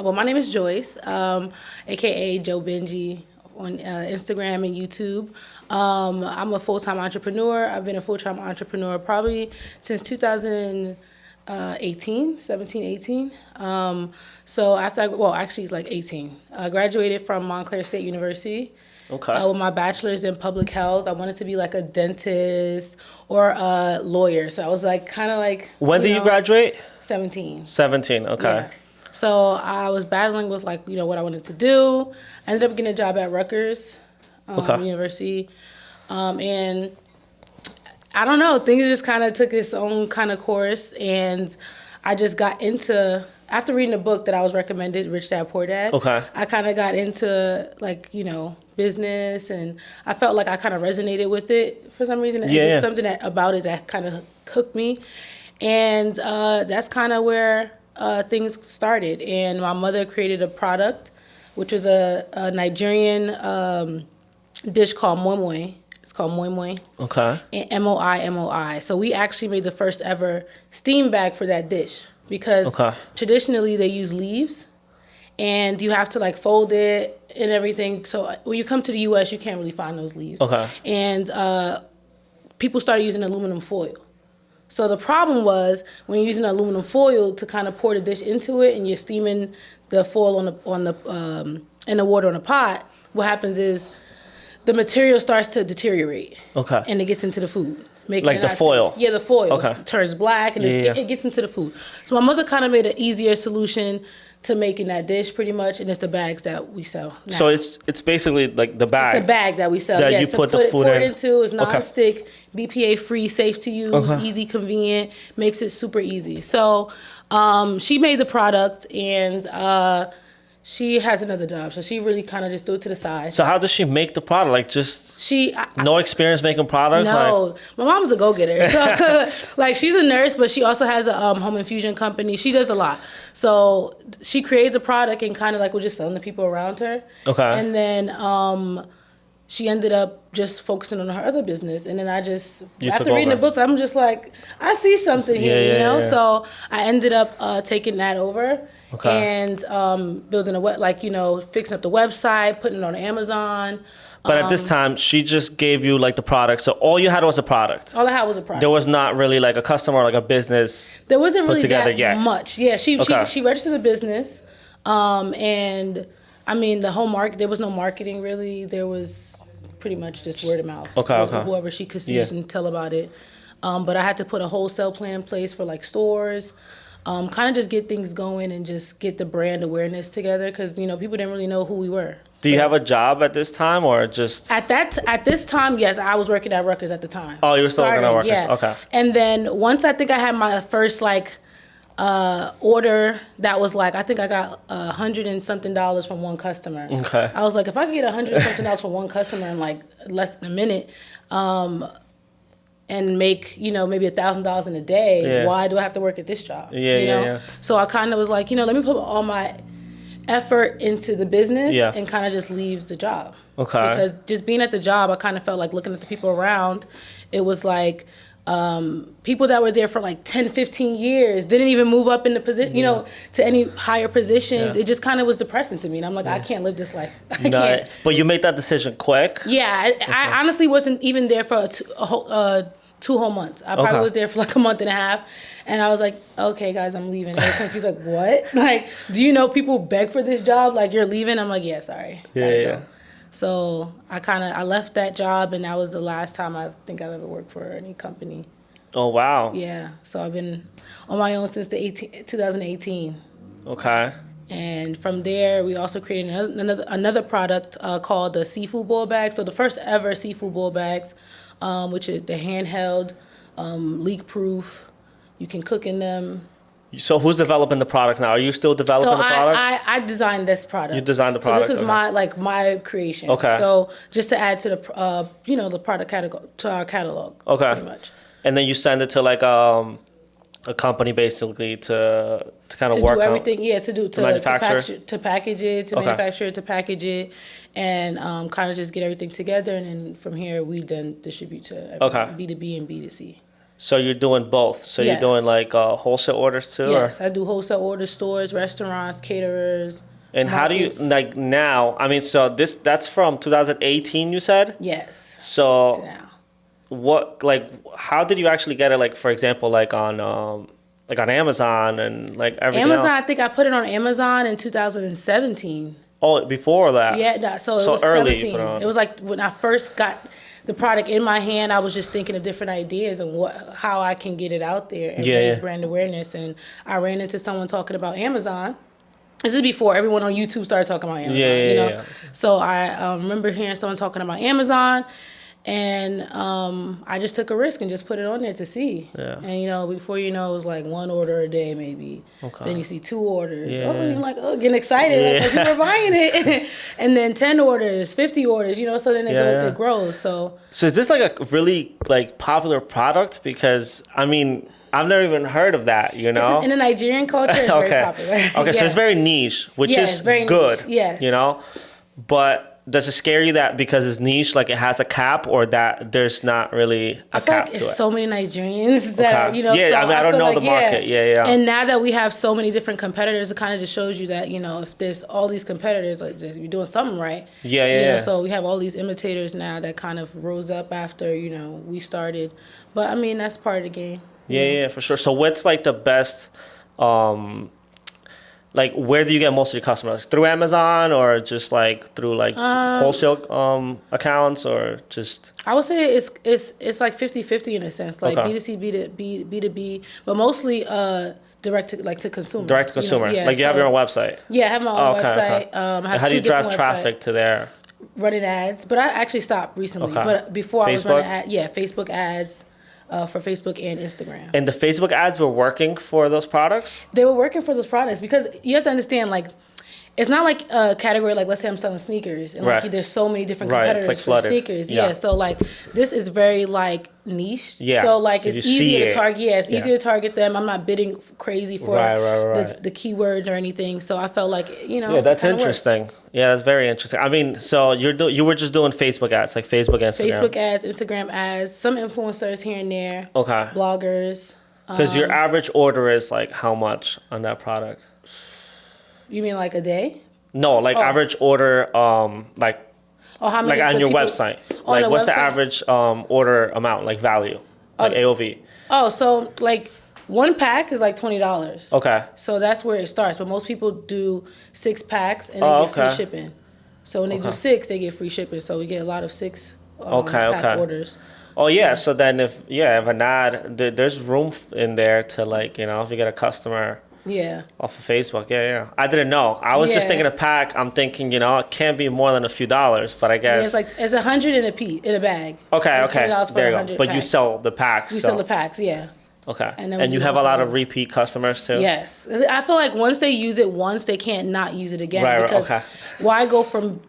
Well, my name is Joyce, aka Joe Benjii on Instagram and YouTube. I'm a full-time entrepreneur. I've been a full-time entrepreneur probably since 2018, 17, 18. So after actually like 18. I graduated from Montclair State University. Okay. With my bachelor's in public health. I wanted to be like a dentist or a lawyer. So I was like kind of like. When did you graduate? 17. 17, okay. Yeah. So I was battling with like, what I wanted to do. I ended up getting a job at Rutgers University. And I don't know, things just kind of took its own kind of course. And I just got into, after reading a book that I was recommended, Rich Dad, Poor Dad, I kind of got into like, business, and I felt like I kind of resonated with it for some reason. Yeah, just something about it that kind of hooked me. And that's kind of where things started. And my mother created a product, which was a Nigerian dish called moi moi. It's called moi moi. Okay. And moi. So we actually made the first ever steam bag for that dish because traditionally they use leaves, and you have to like fold it and everything. So when you come to the U.S., you can't really find those leaves. Okay. And people started using aluminum foil. So the problem was when you're using aluminum foil to kind of pour the dish into it, and you're steaming the foil on the in the water on the pot. What happens is the material starts to deteriorate. Okay. And it gets into the food. Like the foil. Yeah, the foil. Okay. It turns black, and it gets into the food. So my mother kind of made an easier solution to making that dish, pretty much, and it's the bags that we sell now. So it's basically like the bag. It's a bag that we sell. That you put the food pour in. it into. It's non-stick, BPA free, safe to use, easy, convenient. Makes it super easy. So she made the product, and she has another job, so she really kind of just threw it to the side. So how does she make the product? Like no experience making products? No, my mom's a go-getter. So like she's a nurse, but she also has a home infusion company. She does a lot. So she created the product and kind of like was just selling to people around her. Okay. And then she ended up just focusing on her other business. And then after reading the books, I'm just like, I see something here, you know? Yeah. So I ended up taking that over. Okay. And building fixing up the website, putting it on Amazon. But at this time, she just gave you like the product. So all you had was a product. All I had was a product. There was not really like a customer, like a business. There wasn't really that yet. much. Yeah, she registered the business, and I mean the whole market. There was no marketing really. There was pretty much just word of mouth. Okay. Whoever she could see and tell about it. But I had to put a wholesale plan in place for like stores. Kind of just get things going and just get the brand awareness together because people didn't really know who we were. Do you have a job at this time or just at this time? Yes, I was working at Rutgers at the time. Oh, you were still working at Rutgers. Yeah. Okay. And then once I think I had my first order that was like I think I got $100 and something from one customer. Okay. I was like, if I could get $100 and something from one customer in like less than a minute. And make, maybe $1,000 in a day. Why do I have to work at this job? Yeah. So I kind of was like, let me put all my effort into the business and kind of just leave the job. Okay. Because just being at the job, I kind of felt like looking at the people around, it was like people that were there for like 10, 15 years didn't even move up in the position, to any higher positions. It just kind of was depressing to me. And I'm like, I can't live this life. I can't. But you made that decision quick? Yeah. I honestly wasn't even there for two whole months. I probably was there for like a month and a half. And I was like, okay, guys, I'm leaving. And they're confused, like, what? Like, do you know people beg for this job? Like, you're leaving? I'm like, yeah, sorry. Yeah. So I left that job, and that was the last time I think I've ever worked for any company. Oh, wow. Yeah. So I've been on my own since 2018. Okay. And from there, we also created another product called the seafood boil bag. So the first ever seafood boil bags, which is the handheld, leak-proof. You can cook in them. So who's developing the product now? Are you still developing the product? I designed this product. You designed the product. So this is my creation. Okay. So just to add to the the product catalog to our catalog. Okay. Pretty much. And then you send it to like a company basically to kind of work do everything. To manufacture, to package it, to manufacture it, to package it, and kind of just get everything together. And then from here we then distribute to B2B and B2C. So you're doing both. So you're doing like wholesale orders too? Yes, I do wholesale orders, stores, restaurants, caterers. And markets. how do you, like now, I mean, so that's from 2018 you said? Yes. So Now. what, like, how did you actually get it, like, for example, like on Amazon and like everything Amazon, else? I think I put it on Amazon in 2017. Oh, before that? Yeah, so it was early. 17. It was like when I first got the product in my hand, I was just thinking of different ideas and how I can get it out there and raise brand awareness. And I ran into someone talking about Amazon. This is before everyone on YouTube started talking about Amazon. Yeah. So I remember hearing someone talking about Amazon, and I just took a risk and just put it on there to see. Yeah. And before you know, it was like 1 order a day maybe. Okay. Then you see 2 orders. Yeah. Oh, you're like, getting excited. Like, people are buying it. And then 10 orders, 50 orders. So then it grows. So is this like a really like popular product? Because I mean, I've never even heard of that, In the Nigerian culture, it's very popular. Okay, so it's very niche, which is very good. Niche. Yes. But does it scare you that because it's niche, like it has a cap, or that there's not really a cap to it? I feel like it's so many Nigerians that, Yeah, so I mean, I don't know the market. Yeah. And now that we have so many different competitors, it kind of just shows you that, if there's all these competitors, like you're doing something right. Yeah. So we have all these imitators now that kind of rose up after, we started. But I mean, that's part of the game. Yeah, for sure. So what's like the best, like where do you get most of your customers? Through Amazon or just like through like wholesale accounts, or just? I would say it's like 50-50 in a sense, like B2C, B2B, but mostly direct to consumer. Direct to consumer. Yeah, like you have your own website. Yeah, I have my own website. Okay. I have how do you drive traffic to there? Running ads, but I actually stopped recently. Okay. But before Facebook? I was running Facebook ads. For Facebook and Instagram. And the Facebook ads were working for those products? They were working for those products because you have to understand, like, it's not like a category like, let's say I'm selling sneakers and like there's so many different competitors like for sneakers. Yeah. So like this is very like niche. Yeah. So like it's easier to target. Yeah, it's easier to target them. I'm not bidding crazy for the keywords or anything. So I felt like Yeah, that's interesting. Worked. Yeah, that's very interesting. I mean, so you were just doing Facebook ads, like Facebook, Instagram. Facebook ads, Instagram ads, some influencers here and there. Okay. Bloggers. Because your average order is like how much on that product? You mean like a day? No, like average order, like how many, like on your website. Like what's the average order amount, like value, like AOV? Oh, so like one pack is like $20. Okay. So that's where it starts. But most people do 6 packs and they get free shipping. So when they do 6, they get free shipping. So we get a lot of 6 pack orders. Oh yeah. So then if an ad, there's room in there to like if you get a customer. Yeah. Off of Facebook, yeah. I didn't know. I was just thinking a pack. I'm thinking, it can't be more than a few dollars, but I guess it's $100 in a bag. Okay. There you go. But pack. you sell the packs. We sell the packs, yeah. Okay. And you have a lot of repeat customers too. Yes, I feel like once they use it once, they can't not use it again. Right. Because why go from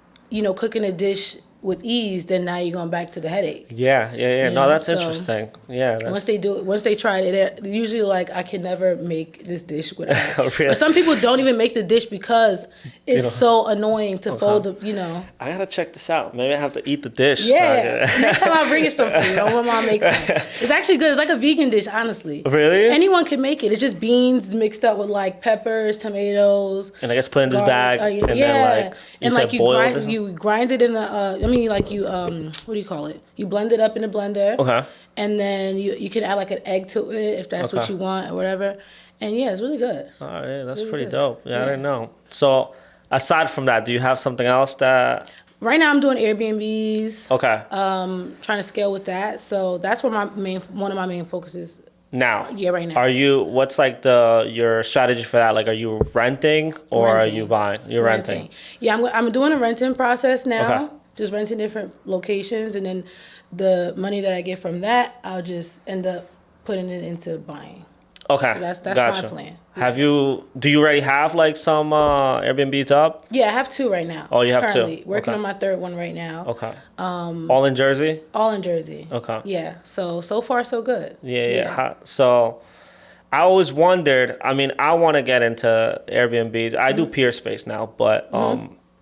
cooking a dish with ease, then now you're going back to the headache. Yeah. No, that's interesting. Yeah. Once they do it, once they try it, they're usually like, I can never make this dish without. Really? But some people don't even make the dish because it's so annoying to fold the, I gotta check this out. Maybe I have to eat the dish. Yeah. Next time I'll bring you some for you. My mom makes it. It's actually good. It's like a vegan dish, honestly. Really? Anyone can make it. It's just beans mixed up with like peppers, tomatoes. And I guess put in this bag. And then like, you grind it in a, what do you call it? You blend it up in a blender. Okay. And then you can add like an egg to it if that's what you want or whatever. And yeah, it's really good. Oh, yeah, that's pretty dope. Yeah, I didn't know. So aside from that, do you have something else that... Right now I'm doing Airbnbs. Okay. Trying to scale with that. So that's where one of my main focuses. Now. Yeah, right now. What's like your strategy for that? Like, are you renting or are you buying? You're renting. Yeah, I'm doing a renting process now. Okay. Just renting different locations, and then the money that I get from that, I'll just end up putting it into buying. Okay. So that's my plan. Do you already have like some Airbnbs up? Yeah, I have 2 right now. Oh, you have currently. 2? Working on my 3rd one right now. Okay. All in Jersey? All in Jersey. Okay. Yeah. So far so good. Yeah. So I always wondered, I mean, I want to get into Airbnbs. I do peer space now, but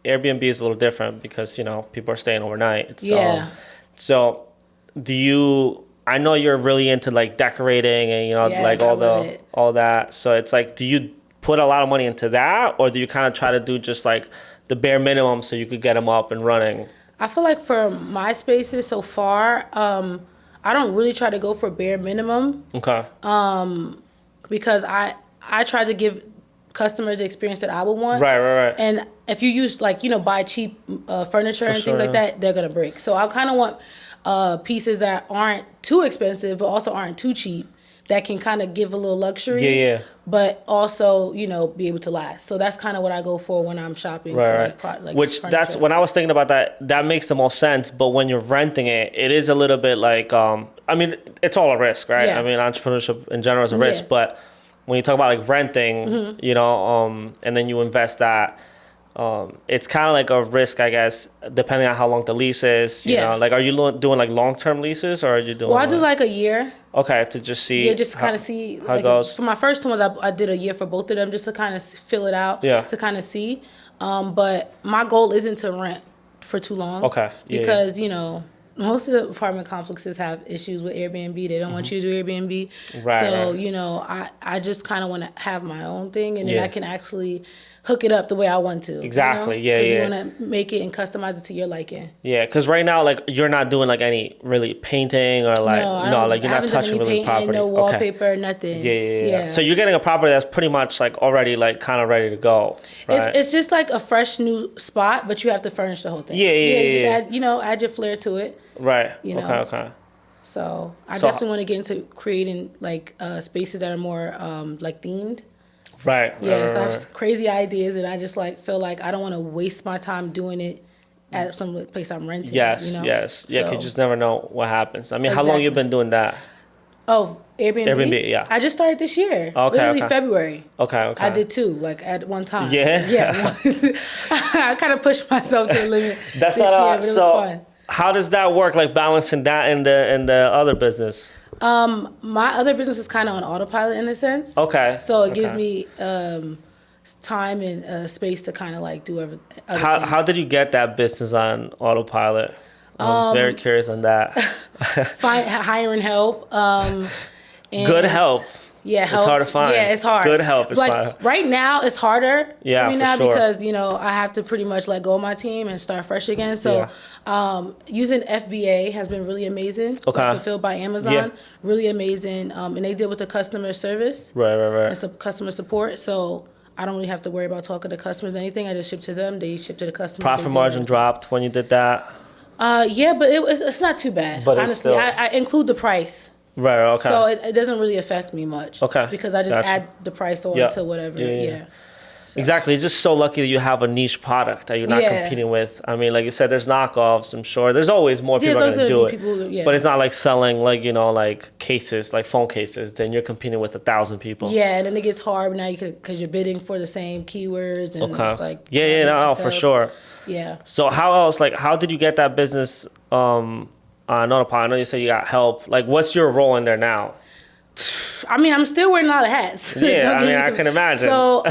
Airbnb is a little different because, people are staying overnight. So do you... I know you're really into like decorating and, you know, Yes, like all all that. So it's like, do you put a lot of money into that, or do you kind of try to do just like the bare minimum so you could get them up and running? I feel like for my spaces so far, I don't really try to go for bare minimum. Okay. Because I try to give customers the experience that I would want. Right. And if you use like, you know, buy cheap furniture and things like that, they're gonna break. So I kind of want pieces that aren't too expensive but also aren't too cheap, that can kind of give a little luxury. Yeah. But also, you know, be able to last. So that's kind of what I go for when I'm shopping for like which furniture. That's when I was thinking about that makes the most sense. But when you're renting it, it is a little bit like I mean, it's all a risk, right? Yeah. I mean, entrepreneurship in general is a risk, but when you talk about like renting, you know, and then you invest that, it's kind of like a risk, I guess, depending on how long the lease is. You know, like, are you doing like long-term leases, or are you doing? Well, I do like a year. Okay, to just see. Yeah, just to kind of see how like, it goes. For my first ones, I did a year for both of them, just to kind of fill it out. Yeah. To kind of see, but my goal isn't to rent for too long. Okay. Yeah, because you know, most of the apartment complexes have issues with Airbnb. They don't want you to do Airbnb. Right. So you know, I just kind of want to have my own thing, and then I can actually hook it up the way I want to. Exactly. You know? Yeah. You want to make it and customize it to your liking. Yeah, because right now, like, you're not doing like any really painting or like like you're not touching really property. No wallpaper, nothing. Yeah. So you're getting a property that's pretty much like already like kind of ready to go. Right? It's just like a fresh new spot, but you have to furnish the whole thing. Yeah. Just add your flair to it. Right. You know? Okay. So I definitely want to get into creating like spaces that are more like themed. Right. Yeah. So I have crazy ideas, and I just like feel like I don't want to waste my time doing it at some place I'm renting. Yes. You know? Yes. Yeah. Because you just never know what happens. I mean, how long you been doing that? Oh, Airbnb? Airbnb, yeah. I just started this year. Literally February. Okay. I did 2, like at one time. Yeah? Yeah. I kind of pushed myself to the limit That's this not year, but it was fun. How does that work, like balancing that and the other business? My other business is kind of on autopilot in a sense. Okay. So it gives me time and space to kind of like do other How did you get that business on autopilot? I'm very curious on that. Hiring help. And good help. Yeah, help. It's hard to find. Yeah, it's hard. Good help is like hard. Right now, it's harder. Yeah, for me for now sure. because you know I have to pretty much let go of my team and start fresh again. So, using FBA has been really amazing. Okay. Like Fulfilled by Amazon, really amazing. And they deal with the customer service. Right. And some customer support. So I don't really have to worry about talking to customers or anything. I just ship to them. They ship to the customer. Profit margin dropped when you did that. Yeah, but it's not too bad. But honestly, I include the price. Right. Okay. So it doesn't really affect me much. Okay. Because I just add the price on to whatever. Yeah. So. Exactly. It's just so lucky that you have a niche product that you're not competing with. I mean, like you said, there's knockoffs, I'm sure. There's always more people are going to do it. People, but it's not like selling, like, you know, like cases, like phone cases. Then you're competing with 1,000 people. Yeah, and then it gets hard now because you're bidding for the same keywords. And it's like... No, for sure. Yeah. So how did you get that business on autopilot? I know you said you got help. Like, what's your role in there now? I mean, I'm still wearing a lot of hats. Yeah, I mean, I can imagine. So,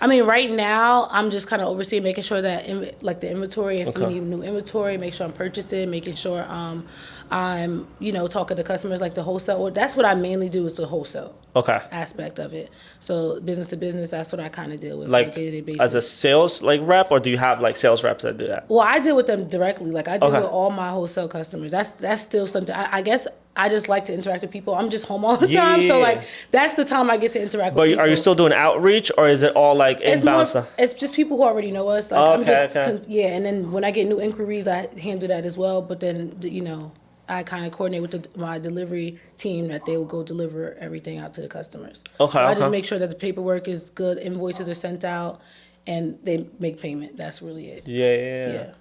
I mean, right now, I'm just kind of overseeing, making sure that, the inventory, if we need new inventory, make sure I'm purchasing, making sure I'm, talking to customers, like the wholesale. That's what I mainly do, is the wholesale aspect of it. So, business to business, that's what I kind of deal with on a day-to-day basis. As a sales, rep, or do you have, sales reps that do that? Well, I deal with them directly. Like, I deal with all my wholesale customers. That's still something. I guess I just like to interact with people. I'm just home all the time. So, that's the time I get to interact with people. But are you still doing outreach, or is it all, inbound stuff? It's just people who already know us. And then when I get new inquiries, I handle that as well. But then, I kind of coordinate with my delivery team that they will go deliver everything out to the customers. So I just make sure that the paperwork is good, invoices are sent out, and they make payment. That's really it. Yeah.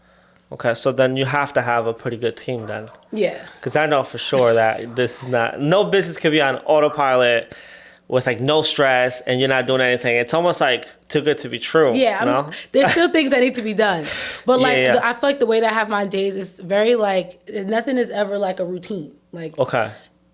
Okay, so then you have to have a pretty good team then. Yeah. Because I know for sure that no business can be on autopilot with no stress and you're not doing anything. It's almost too good to be true. Yeah, there's still things that need to be done. But I feel like the way that I have my days is very nothing is ever a routine.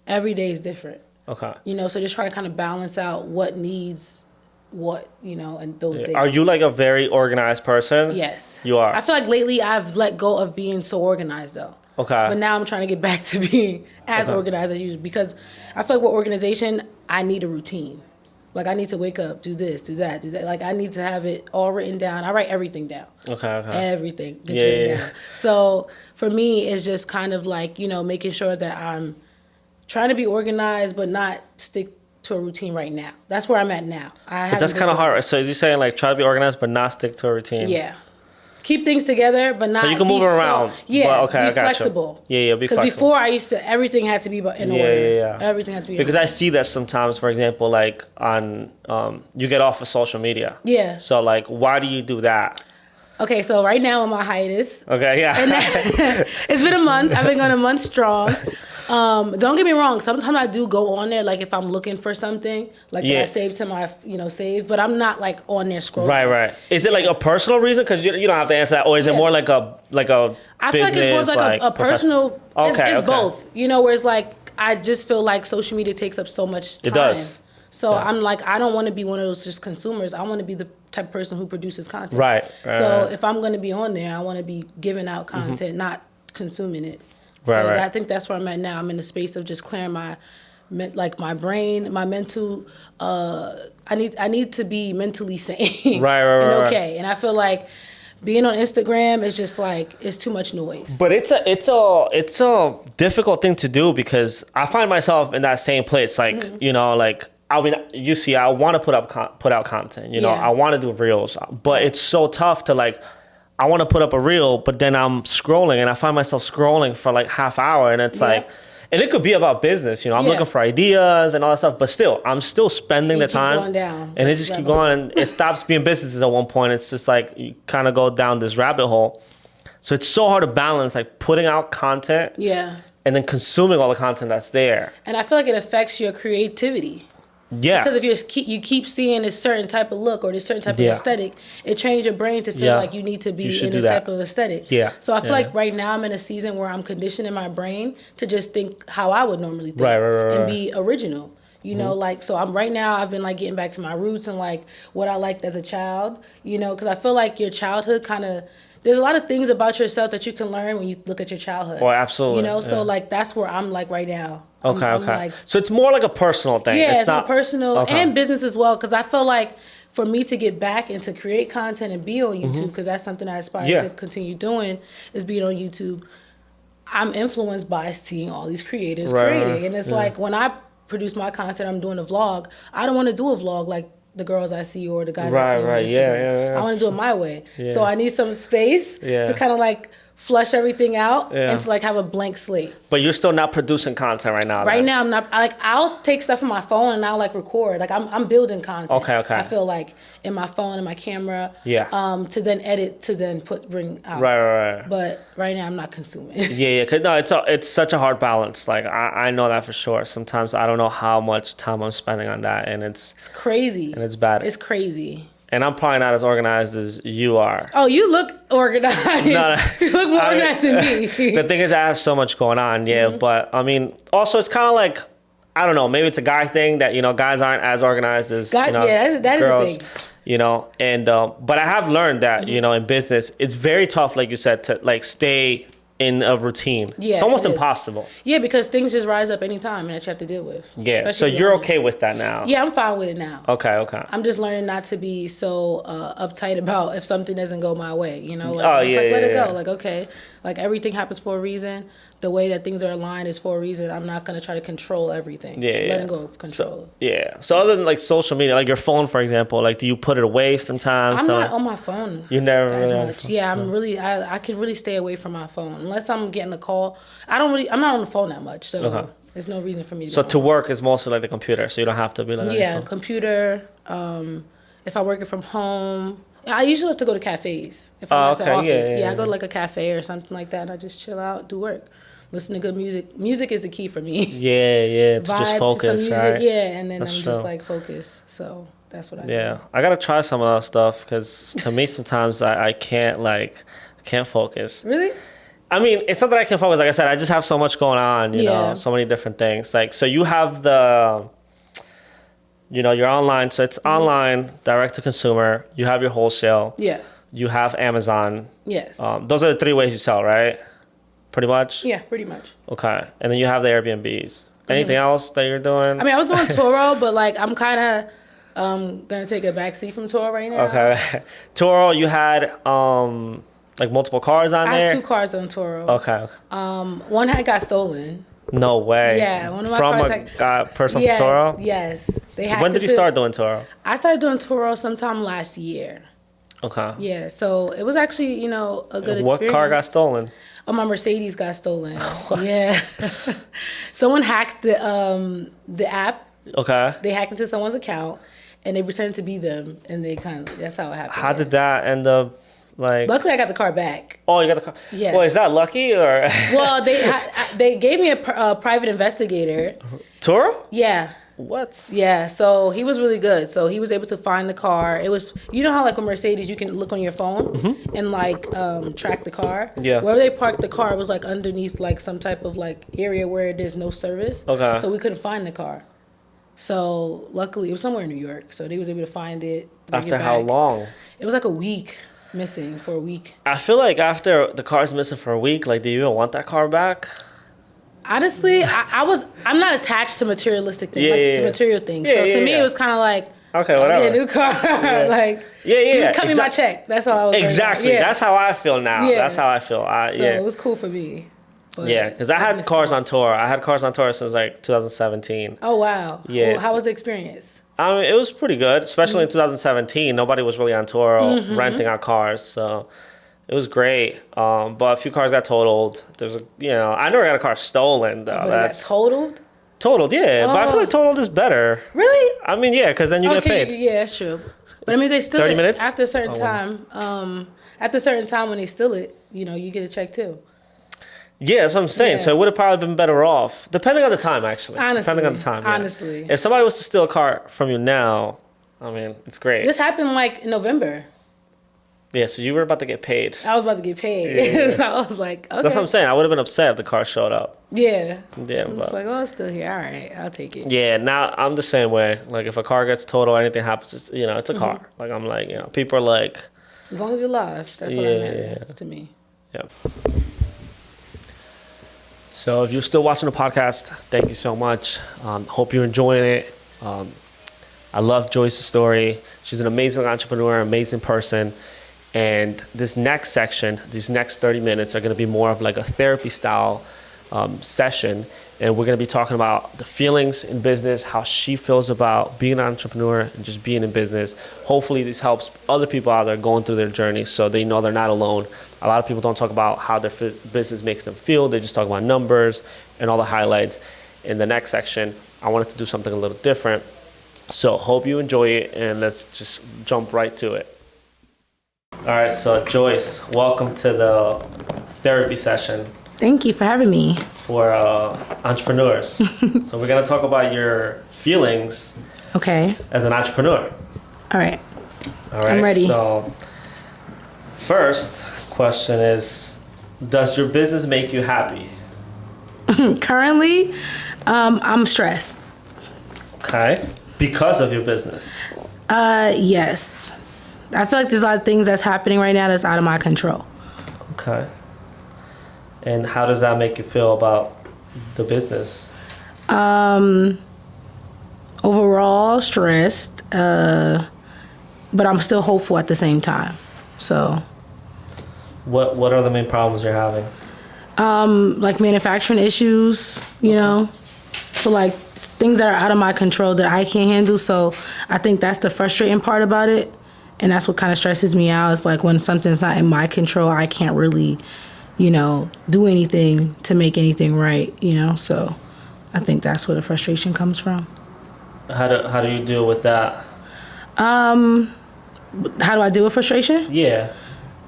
Every day is different. Okay. So just try to kind of balance out what needs what, in those days. Are you a very organized person? Yes. You are? I feel like lately I've let go of being so organized though. Okay. But now I'm trying to get back to being as organized as usual because I feel like with organization, I need a routine. Like, I need to wake up, do this, do that, do that. Like, I need to have it all written down. I write everything down. Okay. Everything gets written down. So, for me, it's just kind of like, you know, making sure that I'm trying to be organized, but not stick to a routine right now. That's where I'm at now. But that's kind of hard. So, you're saying, like, try to be organized, but not stick to a routine? Yeah. Keep things together, but not. So you can move around. Yeah, but, be flexible. Yeah, be flexible. Because before I used to, everything had to be in order. Yeah. Everything had to be. Because I see that sometimes, for example, like on you get off of social media. Yeah. So like, why do you do that? Okay, so right now I'm on hiatus. Okay, yeah. And it's been a month. I've been going a month strong. Don't get me wrong. Sometimes I do go on there, like if I'm looking for something, like that I saved to my, save. But I'm not like on there scrolling. Right. Is it like a personal reason? Because you don't have to answer that, or is it more like a I feel like it's more like a personal. It's both. Where it's like I just feel like social media takes up so much time. It does. So I'm like, I don't want to be one of those just consumers. I want to be the type of person who produces content. Right. So if I'm going to be on there, I want to be giving out content, not consuming it. Right. I think that's where I'm at now. I'm in the space of just clearing my brain, my mental. I need to be mentally sane. Right. And okay. And I feel like being on Instagram is just like it's too much noise. But it's a difficult thing to do because I find myself in that same place. Like like. I mean, you see, I want to put out content. I want to do reels, but it's so tough to like. I want to put up a reel, but then I'm scrolling, and I find myself scrolling for like half hour, and it's like, and it could be about business. I'm looking for ideas and all that stuff, but still, I'm still spending the time, going down, and it just keeps going, and it stops being business at one point. It's just like you kind of go down this rabbit hole. So it's so hard to balance, like putting out content, and then consuming all the content that's there. And I feel like it affects your creativity. Yeah. Because if you keep seeing this certain type of look or this certain type of aesthetic, it trains your brain to feel like you need to be in this type of aesthetic. Yeah. So I feel like right now I'm in a season where I'm conditioning my brain to just think how I would normally think and be original. So I've been like getting back to my roots and like what I liked as a child, because I feel like your childhood there's a lot of things about yourself that you can learn when you look at your childhood. Oh, absolutely. So like that's where I'm like right now. Okay. So it's more like a personal thing. Yeah, it's not personal and business as well. Because I feel like for me to get back and to create content and be on YouTube, because that's something I aspire to continue doing, is being on YouTube. I'm influenced by seeing all these creators creating, and it's like when I produce my content, I'm doing a vlog. I don't want to do a vlog like the girls I see or the guys I see on Instagram. Yeah. I want to do it my way. So I need some space to kind of like flush everything out and to like have a blank slate. But you're still not producing content right now. Right now I'm not. I'll take stuff from my phone and I'll like record. Like I'm building content. Okay. I feel like in my phone and my camera. Yeah. To then edit to then bring out. Right. But right now I'm not consuming. Yeah. Cause no, it's such a hard balance. Like I know that for sure. Sometimes I don't know how much time I'm spending on that, and it's crazy. And it's bad. It's crazy. And I'm probably not as organized as you are. Oh, you look organized. No, you look more organized than me. The thing is, I have so much going on, but I mean, also it's kind of like, I don't know, maybe it's a guy thing that, guys aren't as organized as, that girls, is a thing. And, but I have learned that, in business, it's very tough, like you said, to like stay in a routine. Yeah, it's almost impossible. Yeah, because things just rise up anytime and that you have to deal with. Yeah, especially so you're okay with that now? Yeah, I'm fine with it now. Okay. I'm just learning not to be so uptight about if something doesn't go my way, let it go. Like, okay, like everything happens for a reason. The way that things are aligned is for a reason. I'm not going to try to control everything. Letting go of control. So other than like social media, like your phone, for example, like do you put it away sometimes? I'm not on my phone. You never as much. Yeah, I can really stay away from my phone unless I'm getting a call. I'm not on the phone that much, so there's no reason for me to. So to work is mostly like the computer, so you don't have to be like. Yeah, computer. If I'm working from home. I usually have to go to cafes. If I'm at the office. I go to like a cafe or something like that and I just chill out, do work. Listen to good music. Music is the key for me. Yeah, to just focus, to some music, right? Yeah, and then just like focus. So that's what I do. Yeah, I gotta try some of that stuff because to me sometimes I can't focus. Really? I mean, it's not that I can't focus. Like I said, I just have so much going on. You know, so many different things. Like so, you have you're online. So it's online, direct to consumer. You have your wholesale. Yeah. You have Amazon. Yes. Those are the three ways you sell, right? pretty much? Yeah, pretty much. Okay. And then you have the Airbnbs. Anything else that you're doing? I mean, I was doing Turo, but like I'm kind of gonna take a backseat from Turo right now. Okay. Turo, you had like multiple cars on there? I have 2 cars on Turo. Okay. One had got stolen. No way. Yeah, one of my from cars a person from Turo? Yes. They hacked When did you start doing Turo? I started doing Turo sometime last year. Okay. Yeah, so it was actually, a good experience. What car got stolen? Oh, my Mercedes got stolen. Yeah. Someone hacked the app. Okay. They hacked into someone's account and they pretended to be them, and that's how it happened. How did that end up? Luckily, I got the car back. Oh, you got the car. Yeah. Well, is that lucky or? Well, they gave me a private investigator. Turo? Yeah. What? Yeah. So he was really good. So he was able to find the car. It was, with Mercedes, you can look on your phone and track the car. Yeah. Wherever they parked the car was underneath some type of area where there's no service. Okay. So we couldn't find the car. So luckily, it was somewhere in New York. So they was able to find it. After how long? It was a week. Missing for a week. I feel like after the car's missing for a week, do you even want that car back? Honestly, I'm not attached to materialistic things, to material things. So to me, it was kind of okay, whatever. Get a new car. You cut me my check. That's all I was. Exactly. That's how I feel now. That's how I feel. So it was cool for me. Yeah, because I had cars on tour. I had cars on tour since 2017. Oh wow. Yes. Well, how was the experience? I mean, it was pretty good, especially in 2017. Nobody was really on tour or renting out cars, so it was great. But a few cars got totaled. I never got a car stolen though. That's totaled. Totaled, yeah. But I feel like totaled is better. Really? I mean, yeah, because then you get paid. Yeah, that's true. But I mean, they still 30 minutes after a certain time. After a certain time, when they steal it, you get a check too. Yeah, that's what I'm saying. Yeah. So it would have probably been better off, depending on the time, actually. Honestly. Depending on the time. Yeah. Honestly. If somebody was to steal a car from you now, I mean, it's great. This happened in November. Yeah, so you were about to get paid. I was about to get paid. Yeah. So I was like, okay. That's what I'm saying. I would have been upset if the car showed up. Yeah. Yeah. I'm just it's still here. All right, I'll take it. Yeah, now I'm the same way. If a car gets totaled or anything happens, it's a car. I'm people are as long as you're alive, that's what matters to me. Yep. So if you're still watching the podcast, thank you so much. Hope you're enjoying it. I love Joyce's story. She's an amazing entrepreneur, amazing person. And this next section, these next 30 minutes are going to be more of a therapy style session. And we're going to be talking about the feelings in business, how she feels about being an entrepreneur and just being in business. Hopefully this helps other people out there going through their journey so they know they're not alone. A lot of people don't talk about how their business makes them feel. They just talk about numbers and all the highlights. In the next section, I wanted to do something a little different. So hope you enjoy it, and let's just jump right to it. All right, so Joyce, welcome to the therapy session. Thank you for having me. For entrepreneurs. So we're going to talk about your feelings as an entrepreneur. All right. I'm ready. So first question is, does your business make you happy? Currently, I'm stressed. Okay. Because of your business? Yes. I feel like there's a lot of things that's happening right now that's out of my control. Okay. And how does that make you feel about the business? Overall stressed, but I'm still hopeful at the same time. So. What are the main problems you're having? Manufacturing issues, so things that are out of my control that I can't handle. So I think that's the frustrating part about it. And that's what kind of stresses me out. Is when something's not in my control, I can't really do anything to make anything right, So I think that's where the frustration comes from. How do you deal with that? How do I deal with frustration? Yeah.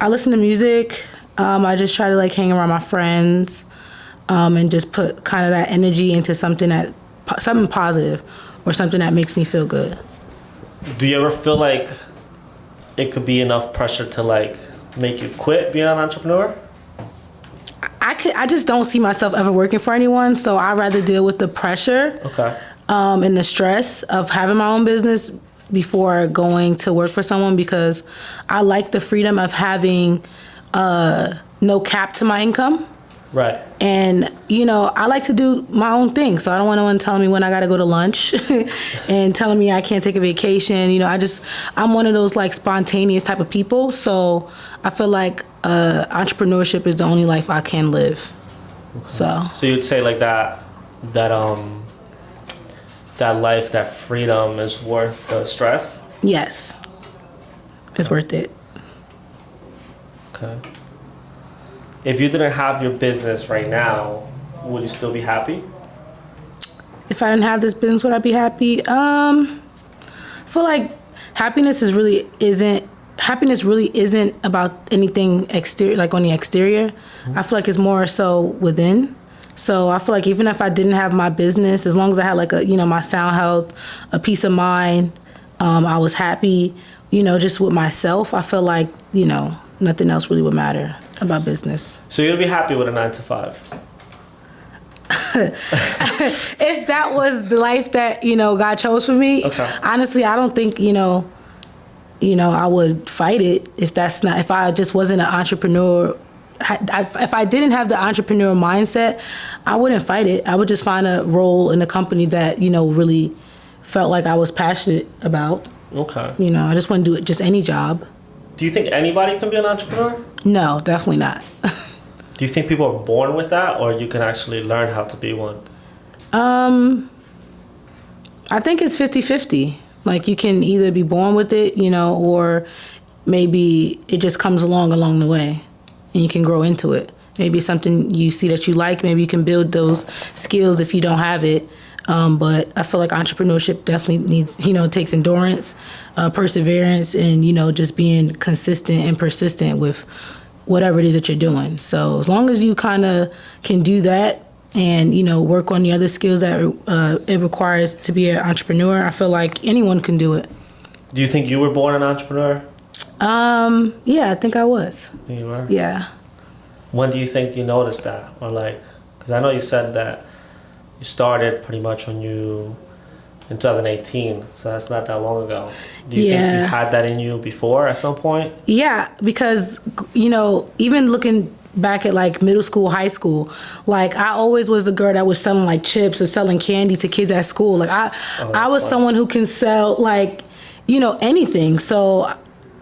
I listen to music. I just try to hang around my friends, and just put kind of that energy into something positive or something that makes me feel good. Do you ever feel like it could be enough pressure to make you quit being an entrepreneur? I just don't see myself ever working for anyone, so I'd rather deal with the pressure and the stress of having my own business before going to work for someone, because I like the freedom of having no cap to my income. Right. And, you know, I like to do my own thing. So I don't want no one telling me when I got to go to lunch and telling me I can't take a vacation. You know, I'm one of those like spontaneous type of people. So I feel like entrepreneurship is the only life I can live. Okay. So you'd say like that life, that freedom is worth the stress? Yes. It's worth it. Okay. If you didn't have your business right now, would you still be happy? If I didn't have this business, would I be happy? I feel like happiness really isn't about anything exterior, like on the exterior. Mm-hmm. I feel like it's more so within. So I feel like even if I didn't have my business, as long as I had like my sound health, a peace of mind, I was happy, just with myself, I feel like, nothing else really would matter about business. So you'd be happy with a 9-to-5? If that was the life that, God chose for me, okay. Honestly, I don't think, I would fight it if I just wasn't an entrepreneur. If I didn't have the entrepreneur mindset, I wouldn't fight it. I would just find a role in a company that, really felt like I was passionate about. Okay. I just wouldn't do it just any job. Do you think anybody can be an entrepreneur? No, definitely not. Do you think people are born with that, or you can actually learn how to be one? I think it's 50-50. Like you can either be born with it, or maybe it just comes along the way and you can grow into it. Maybe something you see that you like, maybe you can build those skills if you don't have it. But I feel like entrepreneurship definitely needs, takes endurance, perseverance, and, just being consistent and persistent with whatever it is that you're doing. So as long as you kind of can do that and, work on the other skills that it requires to be an entrepreneur, I feel like anyone can do it. Do you think you were born an entrepreneur? Yeah, I think I was. Think you were? Yeah. When do you think you noticed that? Or because I know you said that you started pretty much in 2018, so that's not that long ago. Do you think you had that in you before at some point? Yeah, because, even looking back at like middle school, high school, like I always was the girl that was selling like chips or selling candy to kids at school. Like I was someone who can sell like, anything. So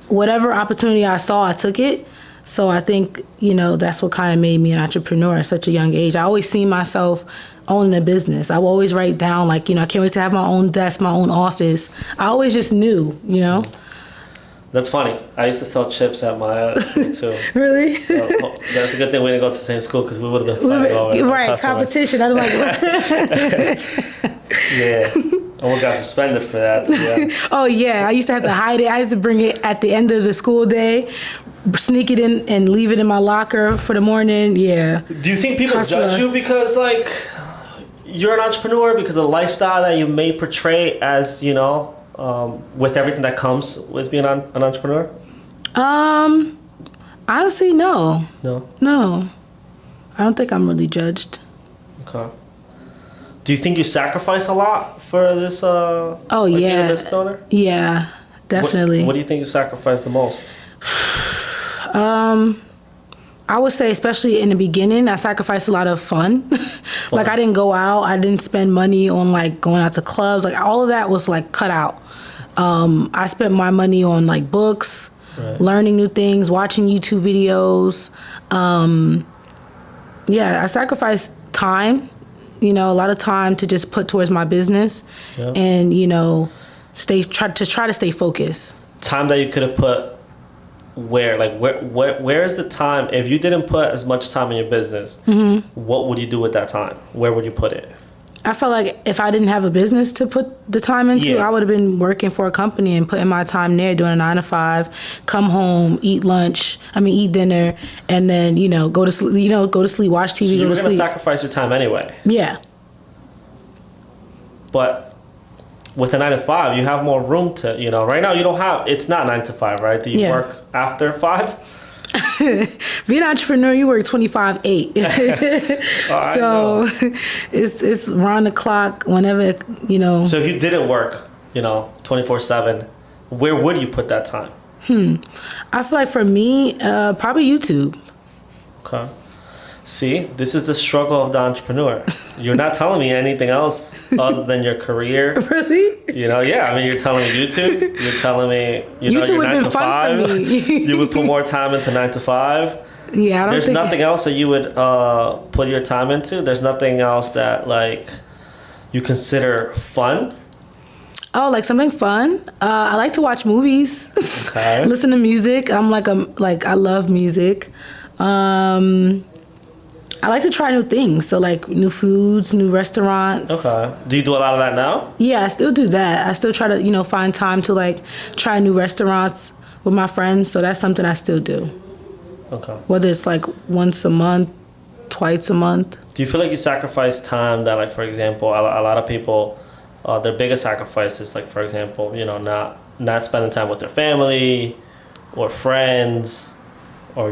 whatever opportunity I saw, I took it. So I think, that's what kind of made me an entrepreneur at such a young age. I always seen myself owning a business. I would always write down like, I can't wait to have my own desk, my own office. I always just knew, That's funny. I used to sell chips at my school too. Really? So that's a good thing we didn't go to the same school because we would have been fighting over right, competition. I was like, yeah. Almost got suspended for that. Yeah. Oh yeah, I used to have to hide it. I used to bring it at the end of the school day, sneak it in and leave it in my locker for the morning. Yeah. Do you think people judge you because you're an entrepreneur because of the lifestyle that you may portray as, with everything that comes with being an entrepreneur? Honestly, no. No. I don't think I'm really judged. Okay. Do you think you sacrifice a lot for this? Being a business owner? Yeah, definitely. What do you think you sacrifice the most? I would say, especially in the beginning, I sacrificed a lot of fun. Like I didn't go out. I didn't spend money on like going out to clubs. Like all of that was like cut out. I spent my money on like books, right. Learning new things, watching YouTube videos. I sacrificed time. A lot of time to just put towards my business, yep. And try to stay focused. Time that you could have put where is the time if you didn't put as much time in your business? Mm-hmm. What would you do with that time? Where would you put it? I felt like if I didn't have a business to put the time into, I would have been working for a company and putting my time there, doing a 9-to-5, come home, eat dinner, and then go to sleep. Go to sleep, watch TV, so you go were to gonna sleep. Sacrifice your time anyway. Yeah. But with a 9-to-5, you have more room to. Right now you don't have. It's not 9-to-5, right? Do you work after 5? Being an entrepreneur, you work 25/8. So it's round the clock whenever. So if you didn't work, 24/7, where would you put that time? I feel like for me, probably YouTube. Okay. See, this is the struggle of the entrepreneur. You're not telling me anything else other than your career. Really? Yeah. I mean, you're telling me YouTube. You're telling me, YouTube your would 9 be to fun 5. for me. You would put more time into 9 to 5. Yeah, I don't There's think nothing else that you would put your time into. There's nothing else that like you consider fun. Oh, like something fun? I like to watch movies. Okay. Listen to music. I love music. I like to try new things. So like new foods, new restaurants. Okay. Do you do a lot of that now? Yeah, I still do that. I still try to, find time to like try new restaurants with my friends. So that's something I still do. Okay. Whether it's like once a month, twice a month. Do you feel like you sacrifice time that, like, for example, a lot of people, their biggest sacrifice is, like, for example, not spending time with their family or friends or,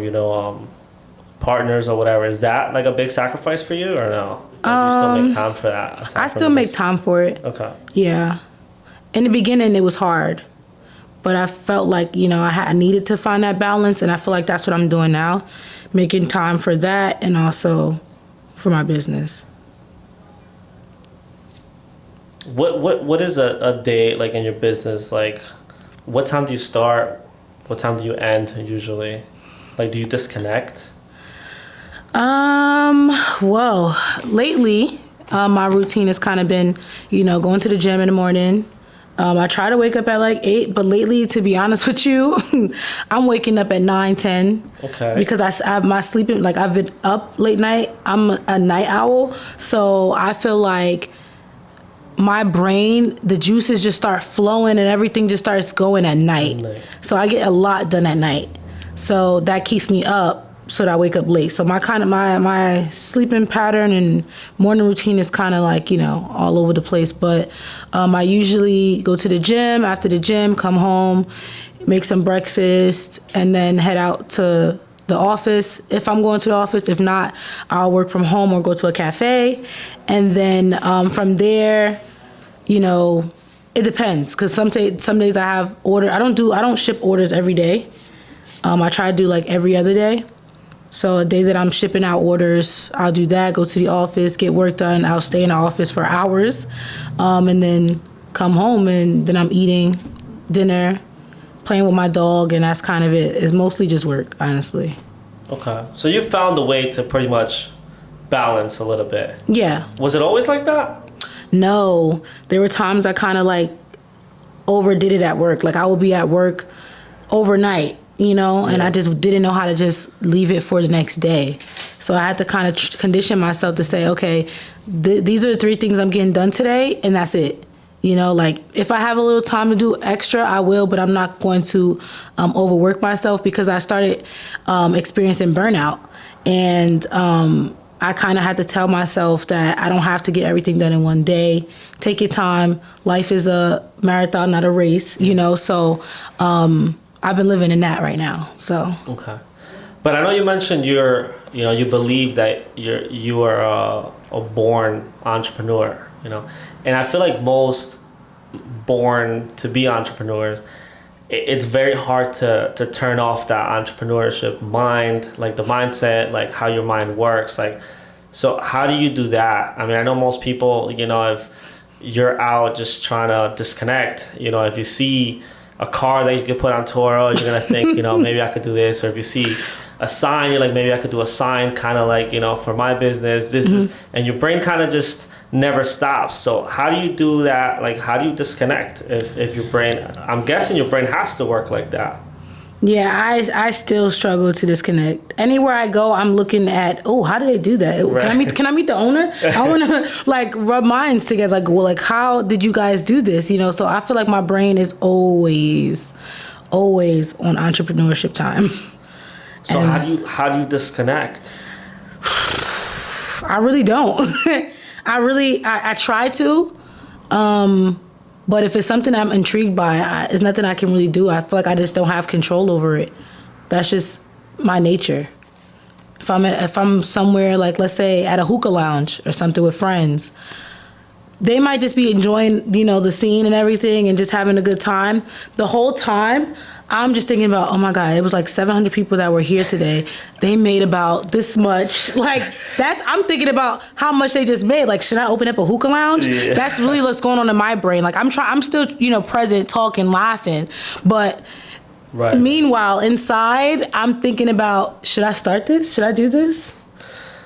partners or whatever. Is that like a big sacrifice for you or no? Or do you still make time for that? I still make time for it. Okay. Yeah. In the beginning, it was hard. But I felt like, I needed to find that balance. And I feel like that's what I'm doing now. Making time for that and also for my business. What is a day like in your business? Like, what time do you start? What time do you end usually? Like, do you disconnect? Well, lately, my routine has kind of been, going to the gym in the morning. I try to wake up at like 8, but lately, to be honest with you, I'm waking up at 9, 10. Okay. Because I have my sleeping, like I've been up late night. I'm a night owl. So I feel like my brain, the juices just start flowing and everything just starts going at night. So I get a lot done at night. So that keeps me up so that I wake up late. So my sleeping pattern and morning routine is kind of like, all over the place. But I usually go to the gym. After the gym, come home, make some breakfast, and then head out to the office if I'm going to the office. If not, I'll work from home or go to a cafe. And then from there, it depends. Because some days I have order. I don't ship orders every day. I try to do like every other day. So a day that I'm shipping out orders, I'll do that, go to the office, get work done. I'll stay in the office for hours, and then come home, and then I'm eating dinner, playing with my dog, and that's kind of it. It's mostly just work, honestly. Okay. So you found the way to pretty much balance a little bit. Yeah. Was it always like that? No. There were times I kind of like overdid it at work. Like I would be at work overnight, and I just didn't know how to just leave it for the next day. So I had to kind of condition myself to say, okay, these are the 3 things I'm getting done today, and that's it. Like if I have a little time to do extra, I will, but I'm not going to overwork myself because I started experiencing burnout. And I kind of had to tell myself that I don't have to get everything done in one day. Take your time. Life is a marathon, not a race, So I've been living in that right now. So okay, but I know you mentioned you believe that you are a born entrepreneur, and I feel like most born to be entrepreneurs, it's very hard to turn off that entrepreneurship mind, like the mindset, like how your mind works, like. So how do you do that? I mean, I know most people, if you're out just trying to disconnect, if you see a car that you could put on Toro, you're going to think, maybe I could do this. Or if you see a sign, you're like, maybe I could do a sign kind of like, for my business, this is, and your brain kind of just never stops. So how do you do that? Like, how do you disconnect if your brain, I'm guessing your brain has to work like that. Yeah, I still struggle to disconnect. Anywhere I go, I'm looking at, how do they do that? Right. Can I meet the owner? I want to like rub minds together. Like, well, like how did you guys do this? So I feel like my brain is always on entrepreneurship time. So how do you disconnect? I really don't. I try to. But if it's something I'm intrigued by, it's nothing I can really do. I feel like I just don't have control over it. That's just my nature. If I'm somewhere, like let's say at a hookah lounge or something with friends, they might just be enjoying, the scene and everything and just having a good time. The whole time, I'm just thinking about, oh my God, it was like 700 people that were here today. They made about this much. Like, I'm thinking about how much they just made. Like, should I open up a hookah lounge? Yeah. That's really what's going on in my brain. Like, I'm still, present, talking, laughing. But meanwhile, inside, I'm thinking about, should I start this? Should I do this?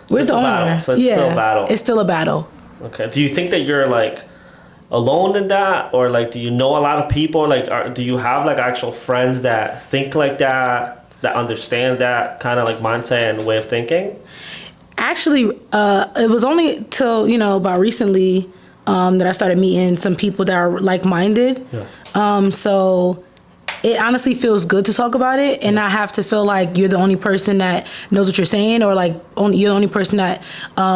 Where's the owner? So it's still a battle. It's still a battle. Okay. Do you think that you're like alone in that, or like do you know a lot of people? Like, do you have like actual friends that think like that understand that kind of like mindset and way of thinking? Actually, it was only till about recently that I started meeting some people that are like-minded. Yeah. So it honestly feels good to talk about it and not have to feel like you're the only person that knows what you're saying, or like you're the only person that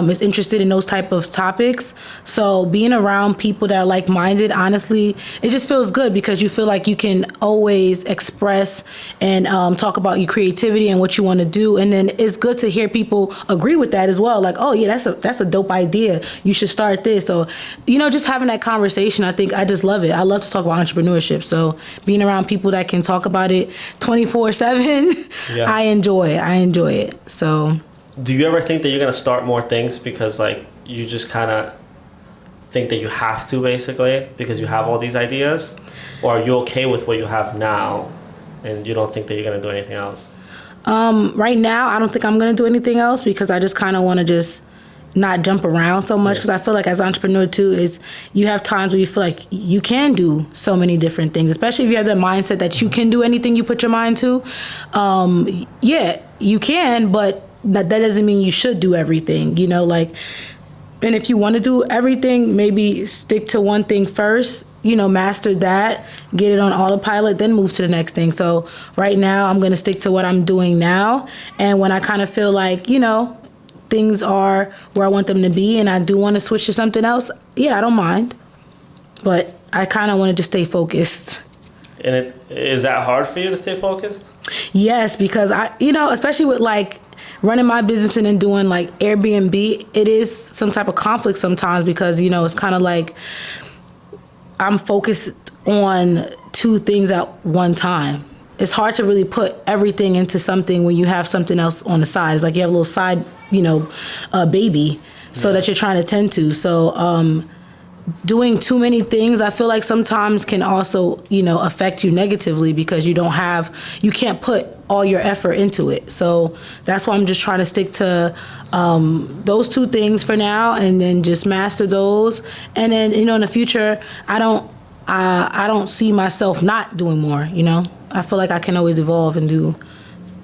is interested in those type of topics. So being around people that are like-minded, honestly, it just feels good because you feel like you can always express and talk about your creativity and what you want to do. And then it's good to hear people agree with that as well. Like, oh yeah, that's a dope idea. You should start this. So, just having that conversation, I think I just love it. I love to talk about entrepreneurship. So being around people that can talk about it 24/7, yeah. I enjoy it. So do you ever think that you're going to start more things because like you just kind of think that you have to, basically, because you have all these ideas? Or are you okay with what you have now and you don't think that you're going to do anything else? Right now, I don't think I'm going to do anything else because I just kind of want to just not jump around so much, because I feel like as an entrepreneur too, is you have times where you feel like you can do so many different things, especially if you have the mindset that you can do anything you put your mind to. Yeah, you can, but that doesn't mean you should do everything, and if you want to do everything, maybe stick to one thing first, master that, get it on autopilot, then move to the next thing. So right now I'm going to stick to what I'm doing now. And when I kind of feel like, things are where I want them to be and I do want to switch to something else, yeah, I don't mind. But I kind of want to just stay focused. And is that hard for you to stay focused? Yes, because especially with like running my business and then doing like Airbnb, it is some type of conflict sometimes because, it's kind of like I'm focused on two things at one time. It's hard to really put everything into something when you have something else on the side. It's like you have a little side, baby, so that you're trying to tend to. So doing too many things, I feel like sometimes can also, affect you negatively because you can't put all your effort into it. So that's why I'm just trying to stick to those two things for now and then just master those. And then, in the future, I don't see myself not doing more, I feel like I can always evolve and do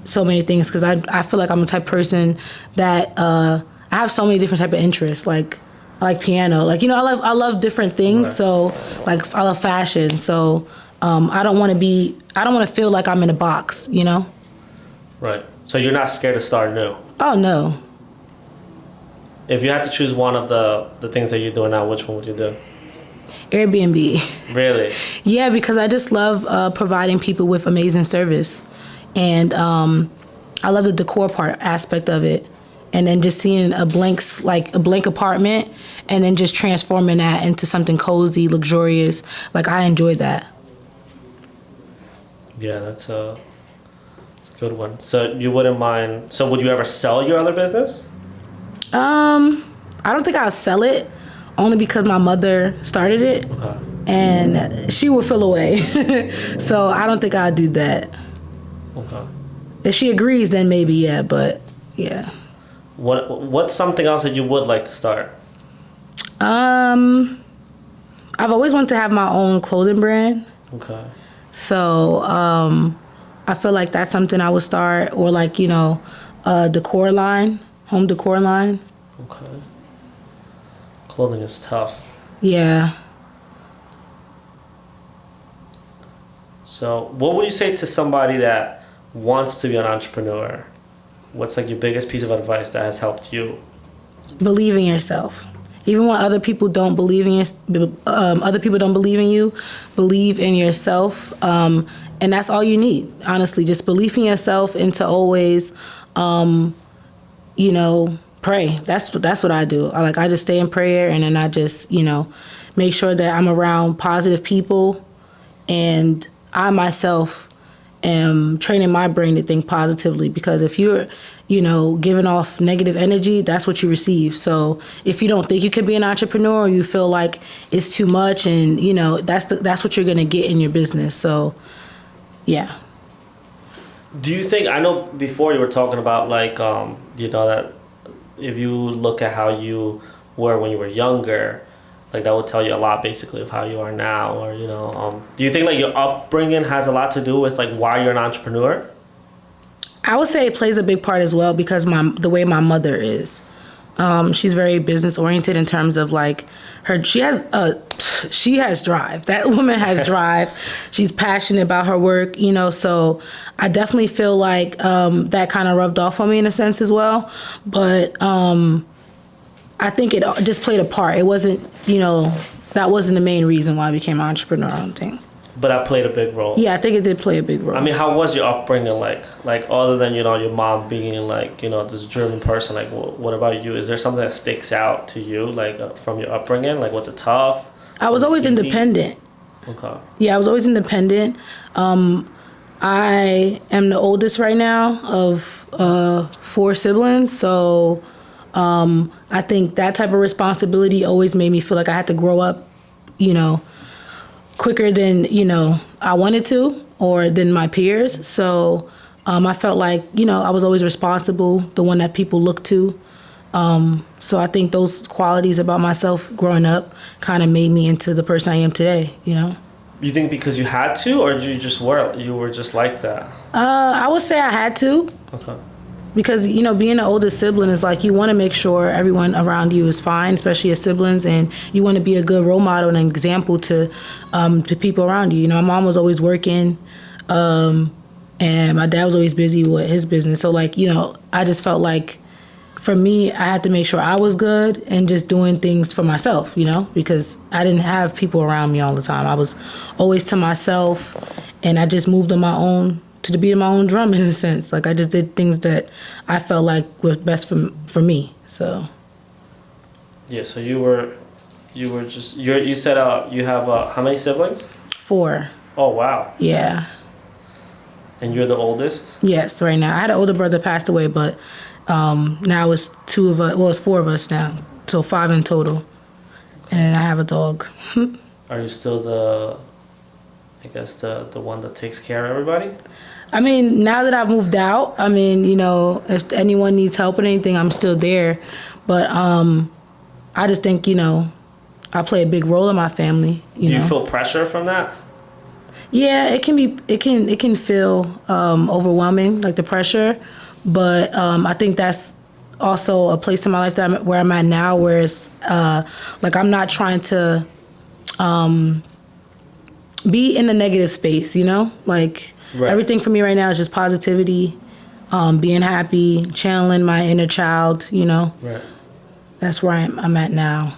so many things because I feel like I'm the type of person that I have so many different type of interests. Like I like piano, I love different things. Right. So like I love fashion. So I don't want to feel like I'm in a box, Right. So you're not scared to start new? Oh no. If you had to choose one of the things that you're doing now, which one would you do? Airbnb. Really? Yeah, because I just love providing people with amazing service. And I love the decor aspect of it. And then just seeing a blank apartment and then just transforming that into something cozy, luxurious. Like, I enjoyed that. Yeah, that's a good one. So you wouldn't mind... So would you ever sell your other business? I don't think I'll sell it. Only because my mother started it, okay. And she will feel away. So I don't think I'll do that. Okay. If she agrees, then maybe, yeah, but yeah. What's something else that you would like to start? I've always wanted to have my own clothing brand. Okay. So I feel like that's something I would start, or like, a decor line, home decor line. Okay. Clothing is tough. Yeah. So what would you say to somebody that wants to be an entrepreneur? What's like your biggest piece of advice that has helped you? Believe in yourself. Even when other people don't believe in you, believe in yourself. And that's all you need, honestly. Just believe in yourself and to always, pray. That's what I do. I just stay in prayer, and then I just, make sure that I'm around positive people, and I myself am training my brain to think positively, because if you're, giving off negative energy, that's what you receive. So if you don't think you could be an entrepreneur, or you feel like it's too much, and that's what you're gonna get in your business. So yeah. Do you think, I know before you were talking about like that if you look at how you were when you were younger, like that would tell you a lot basically of how you are now, or do you think like your upbringing has a lot to do with like why you're an entrepreneur? I would say it plays a big part as well, because the way my mother is. She's very business oriented in terms of like she has drive. That woman has drive. She's passionate about her work, so I definitely feel like that kind of rubbed off on me in a sense as well. But I think it just played a part. It wasn't, that wasn't the main reason why I became an entrepreneur, I don't think. But that played a big role. Yeah, I think it did play a big role. I mean, how was your upbringing like? Like, other than, your mom being like, this German person, like, what about you? Is there something that sticks out to you, like, from your upbringing? Like, was it tough? I was always independent. Okay. Yeah, I was always independent. I am the oldest right now of 4 siblings, so I think that type of responsibility always made me feel like I had to grow up, quicker than, I wanted to, or than my peers. So I felt like, I was always responsible, the one that people look to. So I think those qualities about myself growing up kind of made me into the person I am today, You think because you had to, or you were just like that? I would say I had to. Okay. Because, being the oldest sibling is like, you want to make sure everyone around you is fine, especially your siblings, and you want to be a good role model and an example to people around you. My mom was always working, and my dad was always busy with his business. So, like, I just felt like, for me, I had to make sure I was good and just doing things for myself, because I didn't have people around me all the time. I was always to myself, and I just moved on my own, to the beat of my own drum, in a sense. Like, I just did things that I felt like were best for me. So yeah. So you said you have how many siblings? 4. Oh wow. Yeah. And you're the oldest? Yes, right now. I had an older brother, passed away, but now it's 2 of us. Well, it's 4 of us now, so 5 in total. And then I have a dog. Are you still the one that takes care of everybody? I mean, now that I've moved out, if anyone needs help or anything, I'm still there. But I just think, I play a big role in my family. Do you feel pressure from that? Yeah, it can feel overwhelming, like the pressure. But I think that's also a place in my life where I'm at now, where it's like I'm not trying to be in a negative space, like right. Everything for me right now is just positivity, being happy, channeling my inner child, Right. That's where I'm at now.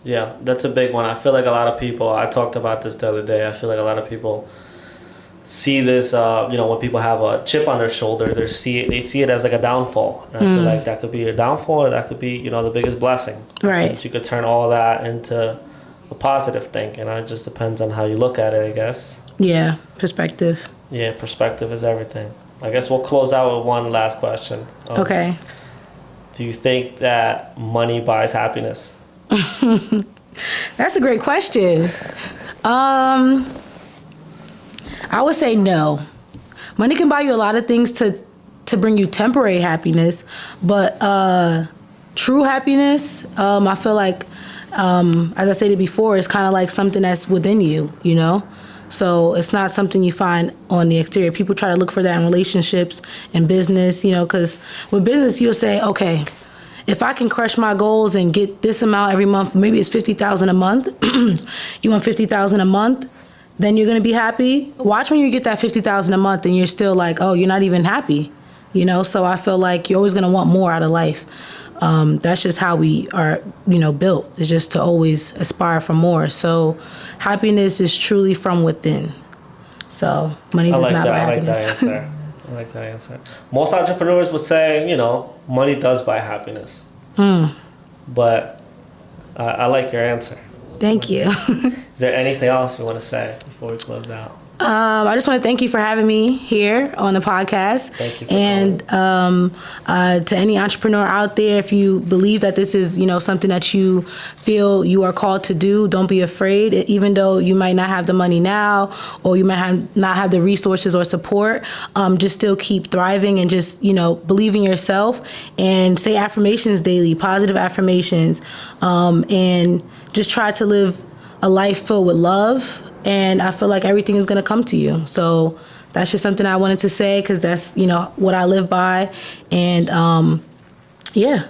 Yeah, that's a big one. I feel like a lot of people, I talked about this the other day, I feel like a lot of people see this, when people have a chip on their shoulder, they see it as like a downfall. And I feel like that could be a downfall, or that could be, the biggest blessing. Right. Because you could turn all that into a positive thing, it just depends on how you look at it, I guess. Yeah, perspective. Yeah, perspective is everything. I guess we'll close out with one last question. Okay. Do you think that money buys happiness? That's a great question. I would say no. Money can buy you a lot of things to bring you temporary happiness, but true happiness, I feel like, as I stated before, it's kind of like something that's within you, So it's not something you find on the exterior. People try to look for that in relationships and business, because with business, you'll say, okay, if I can crush my goals and get this amount every month, maybe it's $50,000 a month. You want $50,000 a month, then you're going to be happy. Watch when you get that $50,000 a month and you're still like, oh, you're not even happy, So I feel like you're always going to want more out of life. That's just how we are, built. It's just to always aspire for more. So happiness is truly from within. So money does not buy happiness. I like that answer. Most entrepreneurs would say, money does buy happiness. But I like your answer. Thank you. Is there anything else you want to say before we close out? I just want to thank you for having me here on the podcast. Thank you for to any entrepreneur out there, if you believe that this is, something that you feel you are called to do, don't be afraid. Even though you might not have the money now, or you might not have the resources or support, just still keep thriving and just, believe in yourself and say affirmations daily, positive affirmations, and just try to live a life filled with love. And I feel like everything is going to come to you. So that's just something I wanted to say, because that's, what I live by. And yeah.